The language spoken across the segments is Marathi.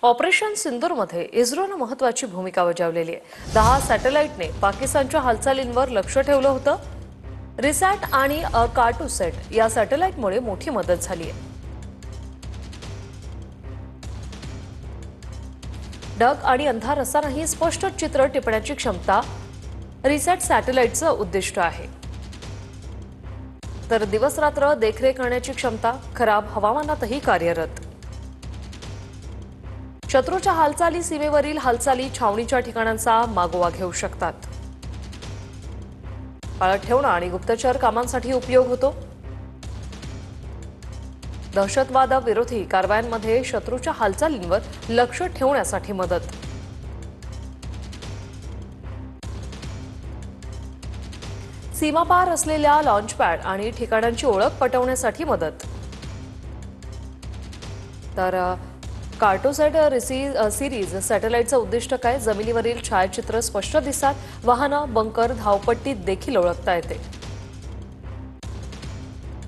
ऑपरेशन सिंदूरमध्ये इस्रोनं महत्त्वाची भूमिका बजावलेली आहे। 10 सॅटेलाइटने पाकिस्तानच्या हालचालींवर लक्ष ठेवलं होतं। रिसॅट आणि कार्टोसॅट या सॅटेलाइटमुळे मोठी मदत झाली आहे। ढग आणि अंधार असतानाही स्पष्ट चित्र टिपण्याची क्षमता रिसॅट सॅटेलाइटचं उद्दिष्ट आहे। तर दिवस रात्र देखरेख करण्याची क्षमता खराब हवामानातही कार्यरत। शत्रूच्या हालचाली सीमेवरील हालचाली छावणीच्या ठिकाणांचा मागोवा घेऊ शकतात। पाळत ठेवणं आणि गुप्तचर कामांसाठी उपयोग होतो। दहशतवाद विरोधी कारवायांमध्ये शत्रूच्या हालचालींवर लक्ष ठेवण्यासाठी मदत। सीमापार असलेल्या लॉन्चपॅड आणि ठिकाणांची ओळख पटवण्यासाठी मदत। तर कार्टोसॅट सिरीज सॅटेलाइटचं उद्दिष्ट काय? जमिनीवरील छायाचित्र स्पष्ट दिसतात, वाहनं, बंकर, धावपट्टी देखील ओळखता येते।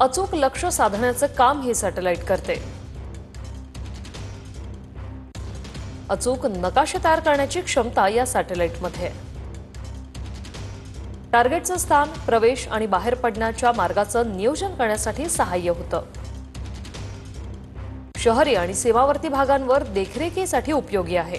अचूक लक्ष साधण्याचं काम ही सॅटेलाइट करते। अचूक नकाशे तयार करण्याची क्षमता या सॅटेलाइटमध्ये आहे। टार्गेटचं स्थान, प्रवेश आणि बाहेर पडण्याच्या मार्गाचं नियोजन करण्यासाठी सहाय्य होतं। शहरी आणि सीमावर्ती भागांवर देखरेखीसाठी उपयोगी आहे।